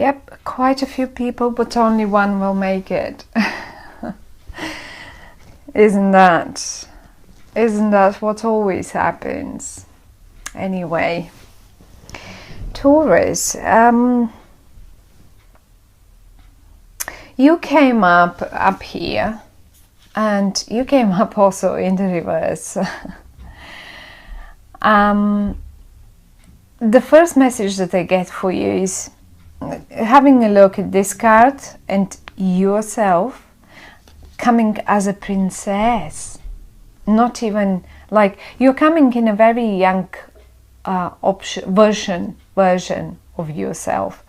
Yep, quite a few people, but only one will make it. Isn't that what always happens? Anyway, Taurus, you came up here, and you came up also in the reverse. The first message that I get for you is having a look at this card and yourself coming as a princess. Not even like you're coming in a very young version of yourself,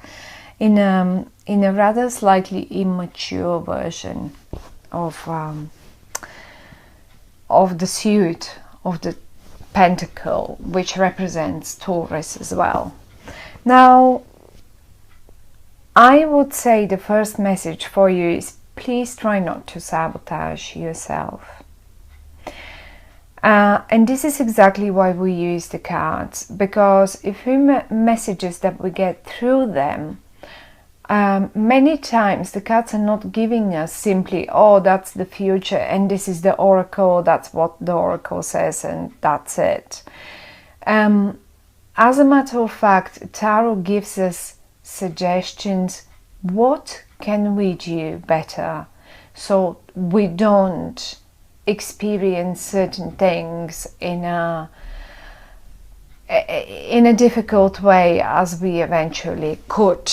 in a rather slightly immature version of the suit of the Pentacle, which represents Taurus as well. Now, I would say the first message for you is please try not to sabotage yourself. And this is exactly why we use the cards, because if we messages that we get through them, many times the cards are not giving us simply, oh, that's the future and this is the oracle, that's what the oracle says and that's it. As a matter of fact, Tarot gives us suggestions. What can we do better so we don't experience certain things in a difficult way as we eventually could.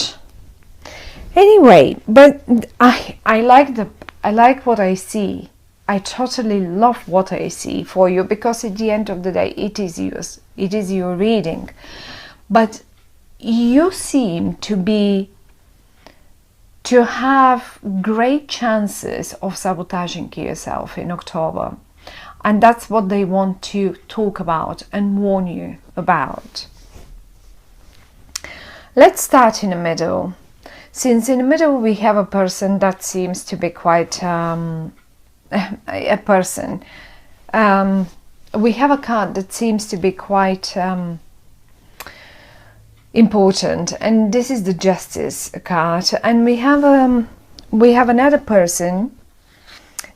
Anyway, but I like what I see. I totally love what I see for you, because at the end of the day it is yours, it is your reading. But you seem to have great chances of sabotaging yourself in October, and that's what they want to talk about and warn you about. Let's start in the middle. Since in the middle we have a person that seems to be quite a person, we have a card that seems to be quite important, and this is the Justice card, and we have another person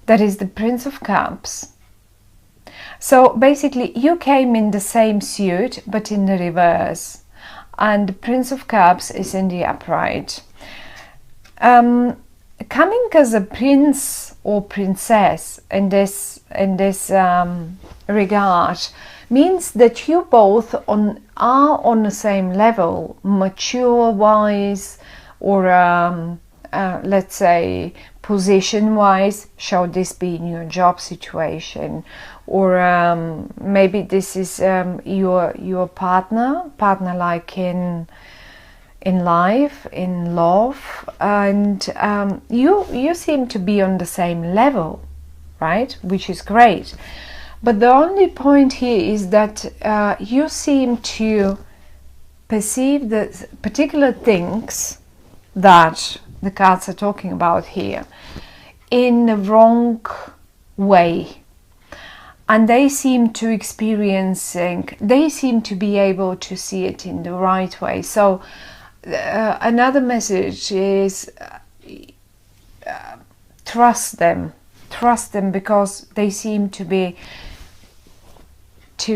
that is the Prince of Cups. So basically you came in the same suit but in the reverse, and the Prince of Cups is in the upright. Coming as a prince or princess in this regard means that you both are on the same level, mature wise, or let's say position wise. Shall this be in your job situation, or maybe this is your partner like in life, in love, and you seem to be on the same level, right? Which is great. But the only point here is that you seem to perceive the particular things that the cards are talking about here in the wrong way. And they seem to be able to see it in the right way. So another message is trust them, because they seem to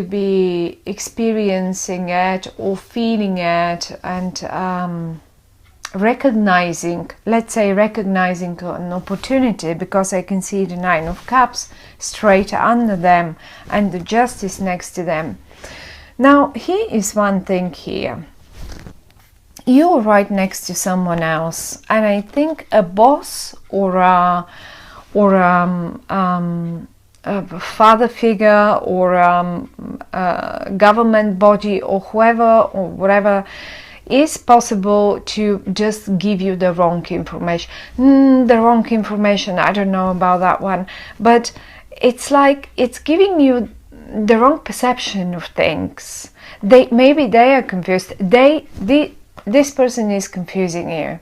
be experiencing it or feeling it, and recognizing an opportunity, because I can see the Nine of Cups straight under them and the Justice next to them. Now here is one thing here. You're right next to someone else, and I think a boss or a father figure or a government body or whoever or whatever is possible to just give you the wrong information. I don't know about that one, but it's like it's giving you the wrong perception of things. Maybe they are confused. This person is confusing you.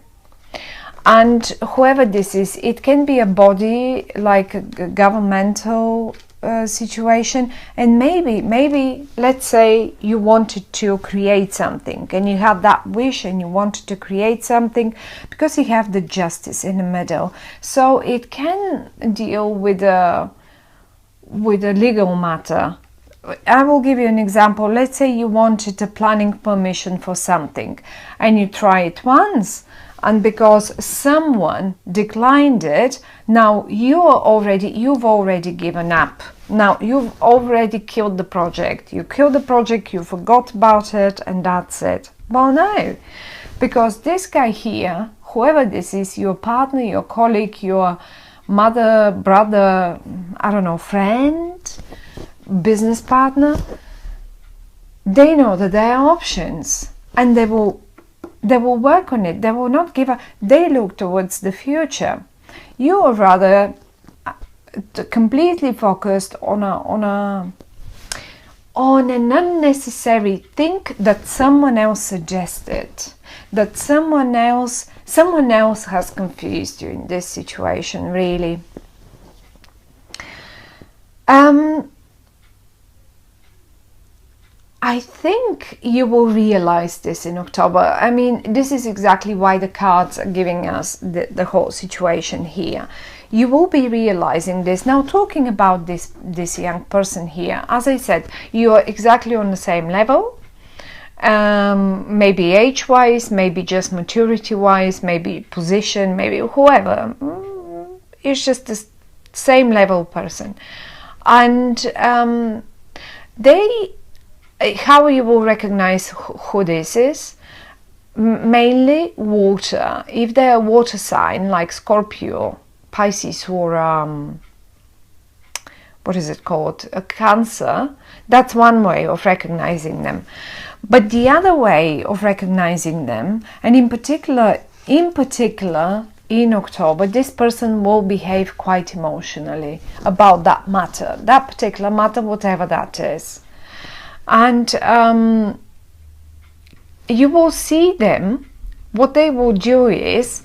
And whoever this is, it can be a body like a governmental situation. And maybe let's say you wanted to create something and you had that wish and you wanted to create something, because you have the Justice in the middle, so it can deal with a legal matter. I will give you an example. Let's say you wanted a planning permission for something and you try it once, and because someone declined it, now you've already given up. Now you've already killed the project. You killed the project, you forgot about it, and that's it. Well, no, because this guy here, whoever this is, your partner, your colleague, your mother, brother, I don't know, friend, business partner, they know that there are options, and they will work on it. They will not give up. They look towards the future. You are rather completely focused on an unnecessary thing that someone else suggested, that someone else has confused you in this situation, really. I think you will realize this in October. I mean, this is exactly why the cards are giving us the whole situation here. You will be realizing this. Now, talking about this young person here, as I said, you are exactly on the same level. Maybe age-wise, maybe just maturity-wise, maybe position, maybe whoever. It's just the same level person. And how you will recognize who this is? Mainly water. If they're a water sign like Scorpio, Pisces, or what is it called, a Cancer, that's one way of recognizing them. But the other way of recognizing them, and in particular in October, this person will behave quite emotionally about that matter, that particular matter, whatever that is. And you will see them. What they will do is,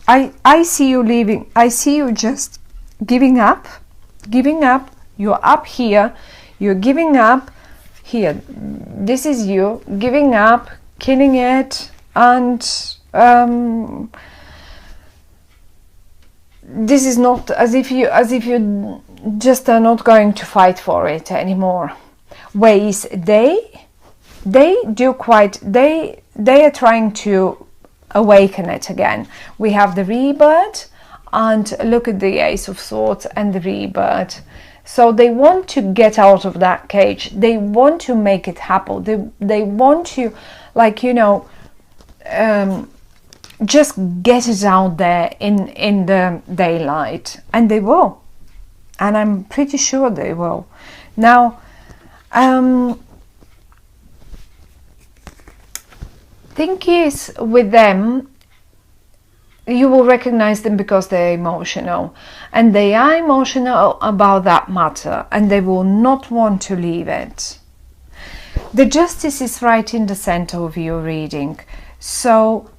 I see you leaving. I see you just giving up. You're up here. You're giving up here. This is you giving up, killing it, and this is not as if you just are not going to fight for it anymore. Ways they are trying to awaken it again. We have the rebirth, and look at the Ace of Swords and the rebirth. So they want to get out of that cage. They want to make it happen. They want to, like, you know, just get it out there in the daylight, and they will. And I'm pretty sure they will. Now, thing is, with them, you will recognize them because they're emotional, and they are emotional about that matter, and they will not want to leave it. The Justice is right in the center of your reading, so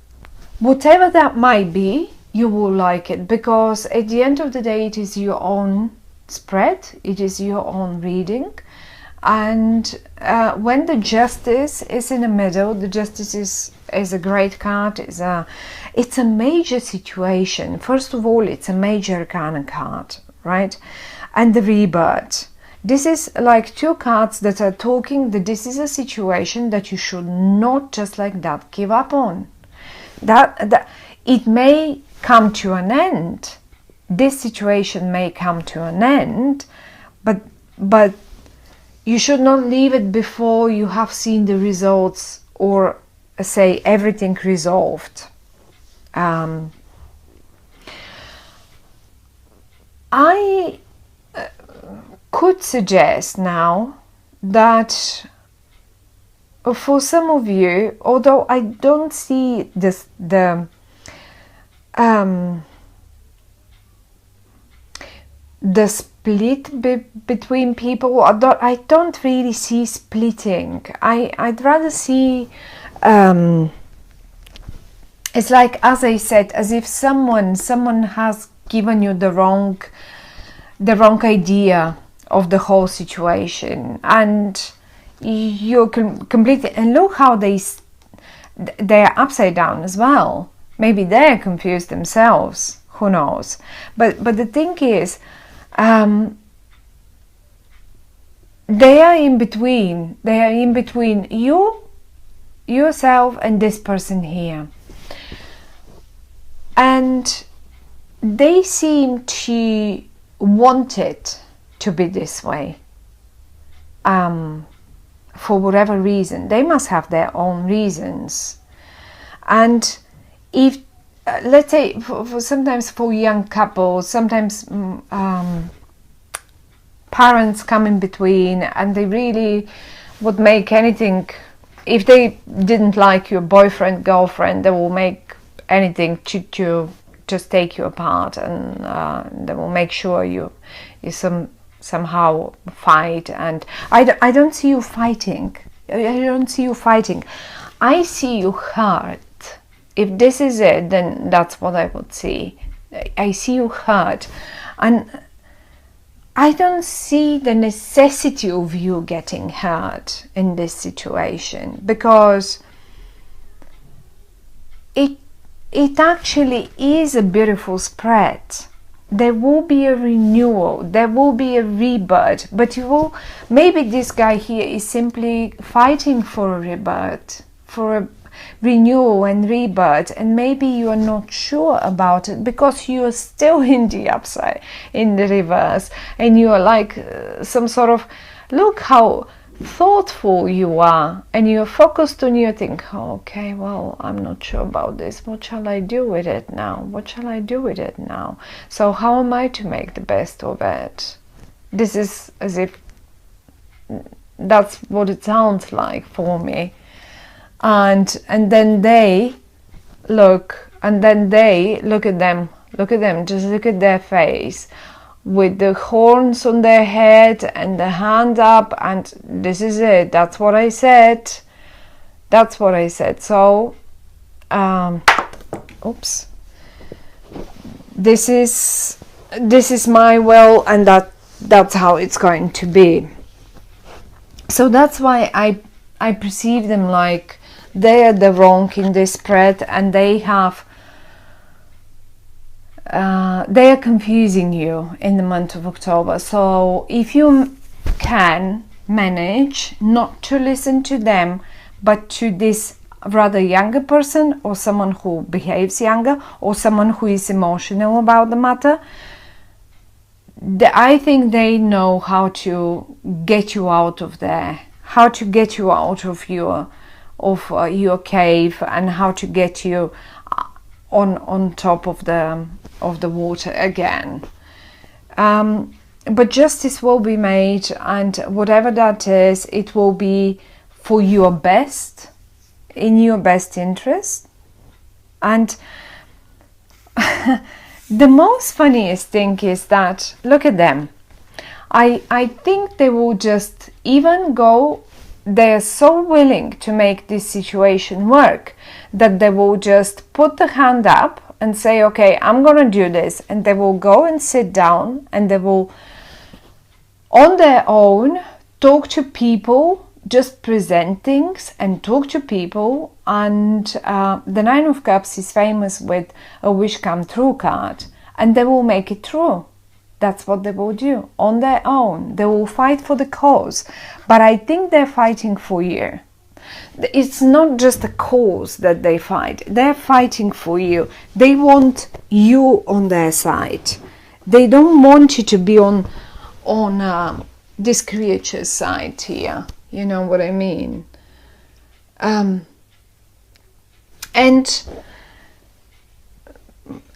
whatever that might be, you will like it, because at the end of the day, it is your own spread, it is your own reading. And when the Justice is in the middle, the Justice is a great card. It's a major situation. First of all, it's a major arcana card, right? And the Rebirth. This is like two cards that are talking that this is a situation that you should not just like that give up on. That it may come to an end. This situation may come to an end, but you should not leave it before you have seen the results, or say everything resolved. I could suggest now that for some of you, although I don't see this, the split between people, I don't really see splitting. I'd rather see it's like, as I said, as if someone has given you the wrong idea of the whole situation, and you're completely, and look how they're upside down as well. Maybe they're confused themselves, who knows. But the thing is, they are in between. They are in between yourself and this person here, and they seem to want it to be this way. For whatever reason, they must have their own reasons. And if let's say for sometimes for young couples, sometimes parents come in between, and they really would make anything. If they didn't like your boyfriend, girlfriend, they will make anything to just take you apart, and they will make sure you somehow fight. And I don't see you fighting. I don't see you fighting. I see you hurt. If this is it, then that's what I would see. I see you hurt, and I don't see the necessity of you getting hurt in this situation, because it actually is a beautiful spread. There will be a renewal, there will be a rebirth, but you will, maybe this guy here is simply fighting for a rebirth, for a renewal and rebirth, and maybe you are not sure about it because you are still in the upside, in the reverse, and you are like some sort of, look how thoughtful you are, and you're focused on your thing. Oh, okay, well, I'm not sure about this. What shall I do with it now? What shall I do with it now? So how am I to make the best of it? This is as if that's what it sounds like for me. And then they look, and then they look at them, just look at their face with the horns on their head and the hand up, and this is it. That's what I said. That's what I said. So oops, this is my will, and that's how it's going to be. So that's why I perceive them like they are the wrong in this spread, and they are confusing you in the month of October. So if you can manage not to listen to them, but to this rather younger person, or someone who behaves younger, or someone who is emotional about the matter, I think they know how to get you out of there, how to get you out of your cave, and how to get you on top of the water again. But justice will be made, and whatever that is, it will be for your best, in your best interest. And the most funniest thing is that, look at them. I think they will just even go, they are so willing to make this situation work that they will just put the hand up and say, okay, I'm gonna do this, and they will go and sit down, and they will on their own talk to people, just present things and talk to people. And the Nine of Cups is famous with a wish come true card, and they will make it true. That's what they will do on their own. They will fight for the cause, but I think they're fighting for you. It's not just a cause that they fight, they're fighting for you. They want you on their side. They don't want you to be on this creature's side here. You know what I mean? And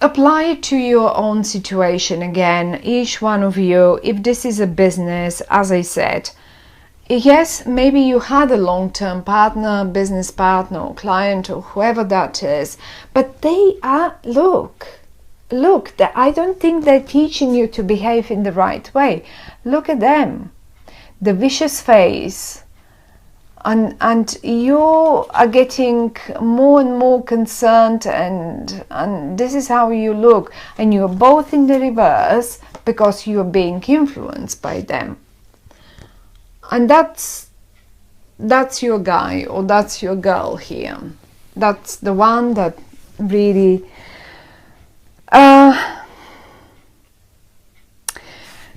apply it to your own situation again, each one of you. If this is a business, as I said, yes, maybe you had a long-term partner, business partner, or client, or whoever that is, but they are, look, I don't think they're teaching you to behave in the right way. Look at them, the vicious face, and you are getting more and more concerned, and this is how you look, and you're both in the reverse, because you're being influenced by them. And that's your guy or that's your girl here. That's the one that really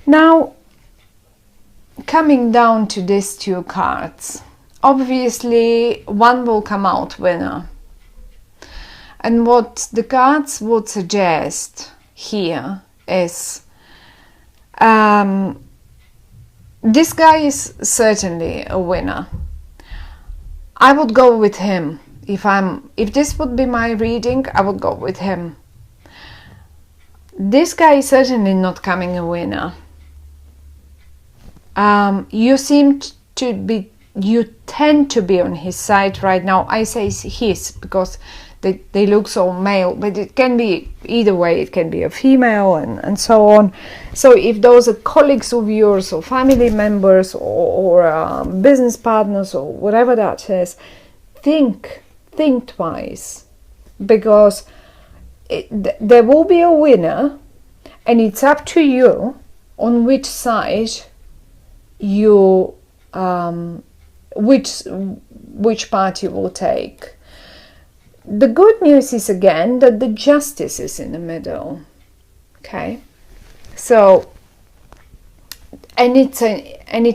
now coming down to these two cards, obviously one will come out winner. And what the cards would suggest here is this guy is certainly a winner. I would go with him. If this would be my reading, I would go with him. This guy is certainly not coming a winner. You tend to be on his side right now. I say his because they look so male, but it can be either way. It can be a female and so on. So if those are colleagues of yours or family members or business partners or whatever that is, think twice, because there will be a winner, and it's up to you on which side you which part you will take. The good news is again that the justice is in the middle. Okay, so and it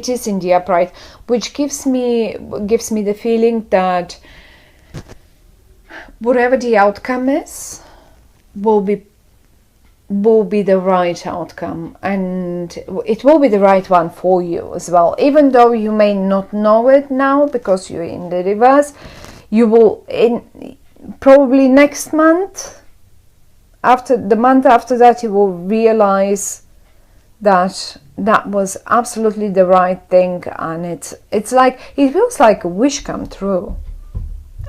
is in the upright, which gives me the feeling that whatever the outcome is will be the right outcome, and it will be the right one for you as well, even though you may not know it now because you're in the reverse. You will probably next month, after the month after that, you will realize that was absolutely the right thing, and it's like, it feels like a wish come true,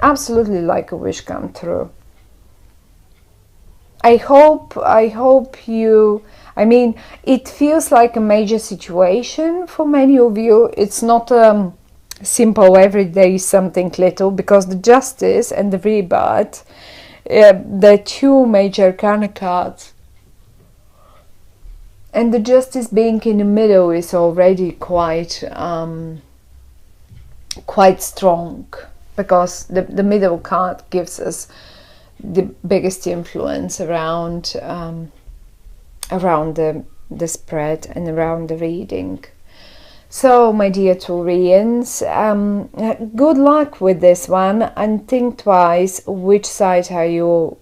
absolutely like a wish come true. I hope you, I mean, it feels like a major situation for many of you. It's not simple everyday something little, because the justice and the rebirth, the two major arcana cards, and the justice being in the middle is already quite strong, because the middle card gives us the biggest influence around the spread and around the reading. So, my dear Taurians, good luck with this one, and think twice which side are you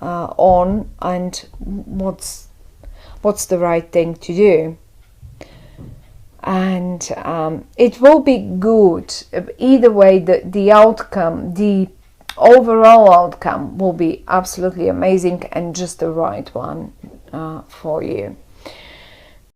on, and what's the right thing to do. And it will be good either way. The outcome, the overall outcome will be absolutely amazing and just the right one for you.